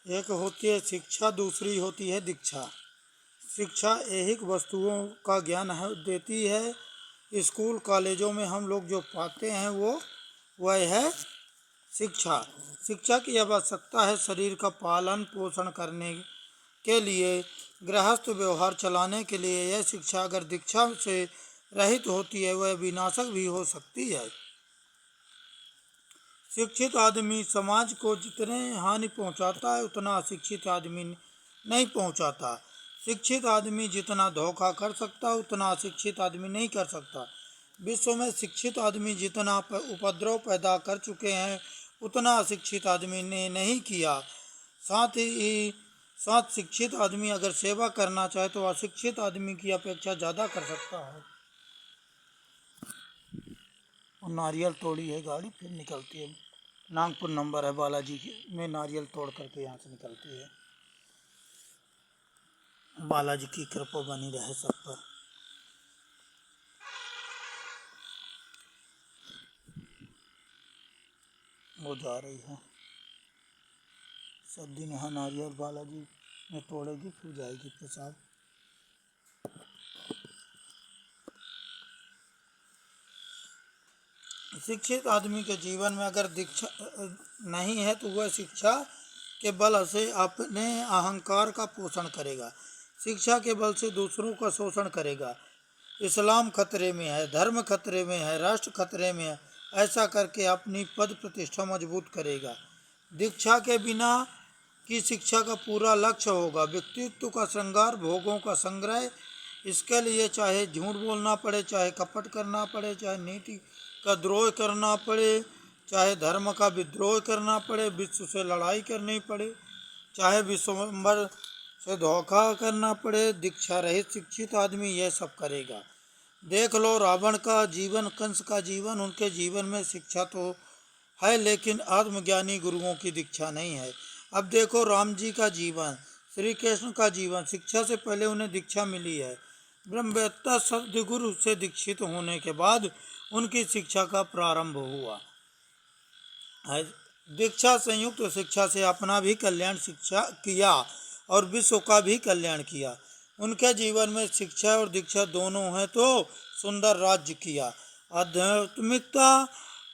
एक होती है शिक्षा, दूसरी होती है दीक्षा। शिक्षा ऐहिक वस्तुओं का ज्ञान देती है। स्कूल कॉलेजों में हम लोग जो पाते हैं वह है शिक्षा। शिक्षा की आवश्यकता है शरीर का पालन पोषण करने के लिए, गृहस्थ व्यवहार चलाने के लिए। यह शिक्षा अगर दीक्षा से रहित होती है वह विनाशक भी हो सकती है। शिक्षित आदमी समाज को जितने हानि पहुंचाता है उतना अशिक्षित आदमी नहीं पहुंचाता। शिक्षित आदमी जितना धोखा कर सकता उतना अशिक्षित आदमी नहीं कर सकता। विश्व में शिक्षित आदमी जितना उपद्रव पैदा कर चुके हैं उतना अशिक्षित आदमी ने नहीं किया। साथ शिक्षित आदमी अगर सेवा करना चाहे तो अशिक्षित आदमी की अपेक्षा ज़्यादा कर सकता है। और नारियल तोड़ी है गाड़ी, फिर निकलती है। नागपुर नंबर है बालाजी में, नारियल तोड़ करके यहाँ से निकलती है। बालाजी की कृपा बनी रहे सब पर। वो जा रही है सब दिन यहाँ नारियल बालाजी में तोड़ेगी, फिर जाएगी पेशाब। शिक्षित आदमी के जीवन में अगर दीक्षा नहीं है तो वह शिक्षा के बल से अपने अहंकार का पोषण करेगा, शिक्षा के बल से दूसरों का शोषण करेगा। इस्लाम खतरे में है, धर्म खतरे में है, राष्ट्र खतरे में है, ऐसा करके अपनी पद प्रतिष्ठा मजबूत करेगा। दीक्षा के बिना की शिक्षा का पूरा लक्ष्य होगा व्यक्तित्व का श्रृंगार, भोगों का संग्रह। इसके लिए चाहे झूठ बोलना पड़े, चाहे कपट करना पड़े, चाहे नीति का द्रोह करना पड़े, चाहे धर्म का विद्रोह करना पड़े, विश्व से लड़ाई करनी पड़े, चाहे विश्वम्बर से धोखा करना पड़े, दीक्षा रहित शिक्षित आदमी यह सब करेगा। देख लो रावण का जीवन, कंस का जीवन, उनके जीवन में शिक्षा तो है लेकिन आत्मज्ञानी गुरुओं की दीक्षा नहीं है। अब देखो राम जी का जीवन, श्री कृष्ण का जीवन, शिक्षा से पहले उन्हें दीक्षा मिली है। ब्रह्मवेत्ता सद्गुरु से दीक्षित होने के बाद उनकी शिक्षा का प्रारंभ हुआ है। दीक्षा संयुक्त शिक्षा से अपना भी कल्याण शिक्षा किया और विश्व का भी कल्याण किया। उनके जीवन में शिक्षा और दीक्षा दोनों हैं तो सुंदर राज्य किया। आध्यात्मिकता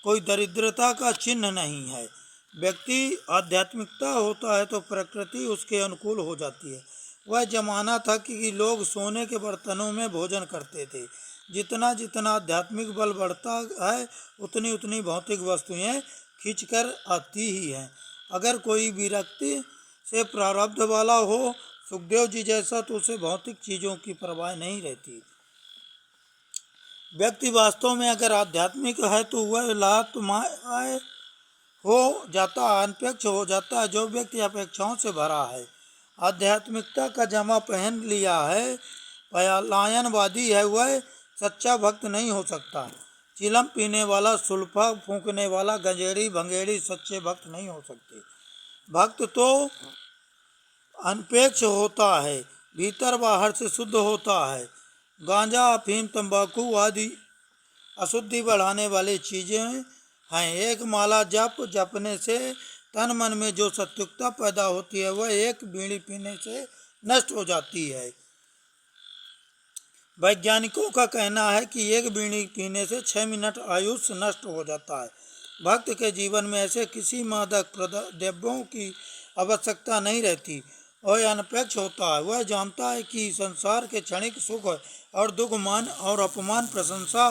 कोई दरिद्रता का चिन्ह नहीं है। व्यक्ति आध्यात्मिकता होता है तो प्रकृति उसके अनुकूल हो जाती है। वह जमाना था कि लोग सोने के बर्तनों में भोजन करते थे। जितना जितना आध्यात्मिक बल बढ़ता है उतनी उतनी भौतिक वस्तुएं खींचकर आती ही हैं। अगर कोई विरक्ति से प्रारब्ध वाला हो, सुखदेव जी जैसा, तो उसे भौतिक चीज़ों की परवाह नहीं रहती। व्यक्ति वास्तव में अगर आध्यात्मिक है तो वह लातमाय हो जाता, अनपेक्ष हो जाता है। जो व्यक्ति अपेक्षाओं से भरा है, आध्यात्मिकता का जामा पहन लिया है, पलायनवादी है, वह सच्चा भक्त नहीं हो सकता। चिलम पीने वाला, सुल्फा फूंकने वाला, गंजेड़ी भंगेड़ी सच्चे भक्त नहीं हो सकते। भक्त तो अनपेक्ष होता है, भीतर बाहर से शुद्ध होता है। गांजा, अफीम, तंबाकू आदि अशुद्धि बढ़ाने वाली चीज़ें हैं। एक माला जपने से तन मन में जो सत्युक्ता पैदा होती है वह एक बीड़ी पीने से नष्ट हो जाती है। वैज्ञानिकों का कहना है कि एक बीड़ी पीने से 6 मिनट आयुष नष्ट हो जाता है। भक्त के जीवन में ऐसे किसी मादक द्रव्यों की आवश्यकता नहीं रहती। वह अनपेक्ष होता है। वह जानता है कि संसार के क्षणिक सुख और दुख, मान और अपमान, प्रशंसा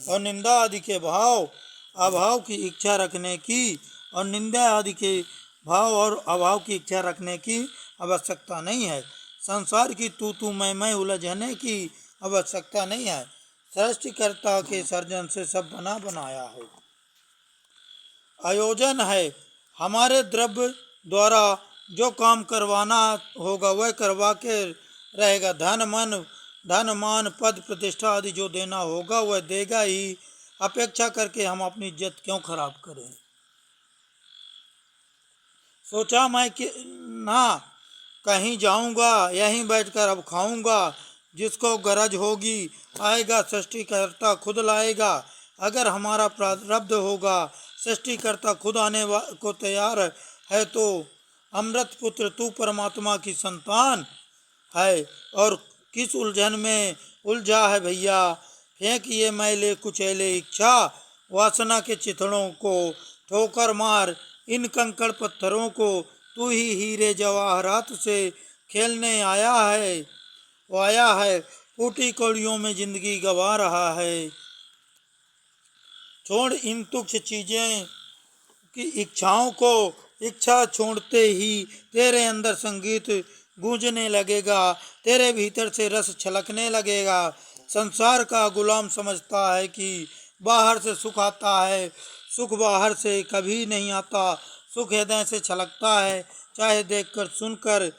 और निंदा आदि के अभाव की इच्छा रखने की और निंदा आदि के भाव और अभाव की इच्छा रखने की आवश्यकता नहीं है। संसार की तू मैं उलझने की आवश्यकता नहीं है। सृष्टिकर्ता के सर्जन से सब बना बनाया है। आयोजन है। हमारे द्रव्य द्वारा जो काम करवाना होगा वह करवा के रहेगा। धन मान पद प्रतिष्ठा आदि जो देना होगा वह देगा ही। अपेक्षा करके हम अपनी इज्जत क्यों खराब करें। सोचा मैं कि ना कहीं जाऊंगा, यहीं बैठकर अब खाऊंगा। जिसको गरज होगी आएगा, सृष्टिकर्ता खुद लाएगा। अगर हमारा प्रारब्ध होगा, सृष्टिकर्ता खुद आने को तैयार है तो अमृत पुत्र तू परमात्मा की संतान है और किस उलझन में उलझा है भैया। फेंक ये मैले कुचैले इच्छा, वासना के चिथड़ों को ठोकर मार इन कंकड़ पत्थरों को। तू ही हीरे जवाहरात से खेलने आया है फूटी कौड़ियों में जिंदगी गवा रहा है। छोड़ इन तुच्छ चीजें की इच्छाओं को, इच्छा छोड़ते ही तेरे अंदर संगीत गूंजने लगेगा, तेरे भीतर से रस छलकने लगेगा। संसार का गुलाम समझता है कि बाहर से सुख आता है, सुख बाहर से कभी नहीं आता। सुख हृदय से छलकता है, चाहे देखकर, सुनकर,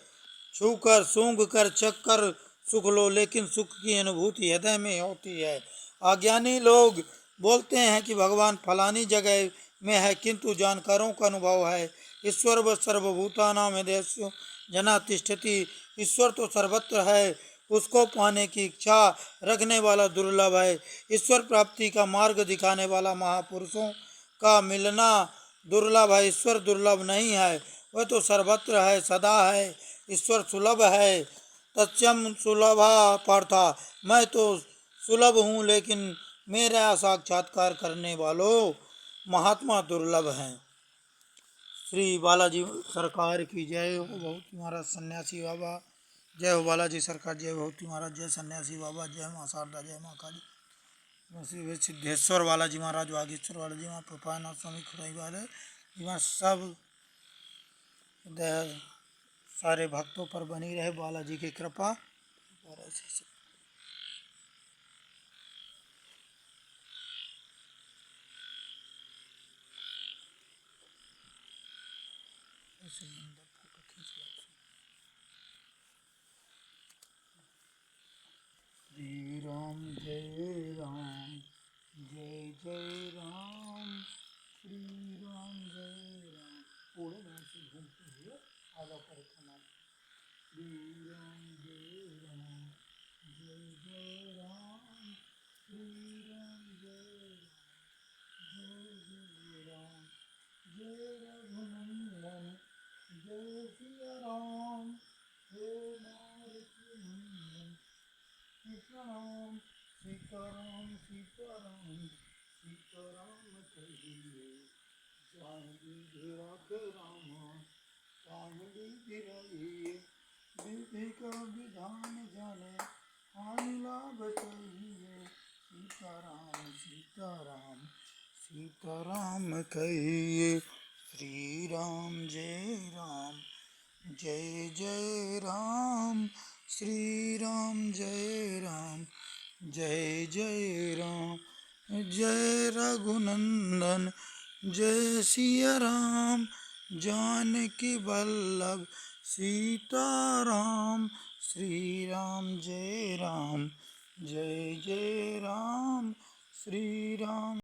छूकर, सूंघ कर, चख कर सुख लो, लेकिन सुख की अनुभूति हृदय में होती है। अज्ञानी लोग बोलते हैं कि भगवान फलानी जगह में है, किंतु जानकारों का अनुभव है ईश्वर व सर्वभूतानां हृदयेषु जना तिष्ठति। ईश्वर तो सर्वत्र है, उसको पाने की इच्छा रखने वाला दुर्लभ है। ईश्वर प्राप्ति का मार्ग दिखाने वाला महापुरुषों का मिलना दुर्लभ है। ईश्वर दुर्लभ नहीं है, वह तो सर्वत्र है, सदा है। ईश्वर सुलभ है, तच्चम सुलभा पार्था। मैं तो सुलभ हूँ, लेकिन मेरा साक्षात्कार करने वालों महात्मा दुर्लभ हैं। श्री बालाजी सरकार की जय हो। बहुत महाराज सन्यासी बाबा जय हो। बालाजी सरकार जय। बहुत महाराज जय। सन्यासी बाबा जय। माँ शारदा जय। माँ काली। श्री सिद्धेश्वर बालाजी महाराज, वागीश्वर बालाजी माँ, कृपानाथ स्वामी, खुदाई वाले जी सब सारे भक्तों पर बनी रहे बालाजी की कृपा। श्री राम जय राम, जय जय राम, श्री राम जय राम। पूरे गाँव से घूमते हुए आगा परिक्रमा। श्री राम जय राम, जय जय राम, श्री राम जय राम, जय जय राम, जय रघुनंदन, जय सिया राम, हे मारुति नंदन, सीताराम सीताराम सीताराम सीताराम कहिए। जानकी घेरा के रामा, कांवड़ी गिराइए। विधि का विधान जाने, हानि लाभ कहिए। सीताराम सीताराम सीताराम कहिए। श्री राम जय राम, जय जय राम, श्री राम जय राम, जय जय राम, जय रघुनंदन, जय सिया राम, जानकी वल्लभ सीताराम। श्री राम जय राम, जय जय राम, श्री राम।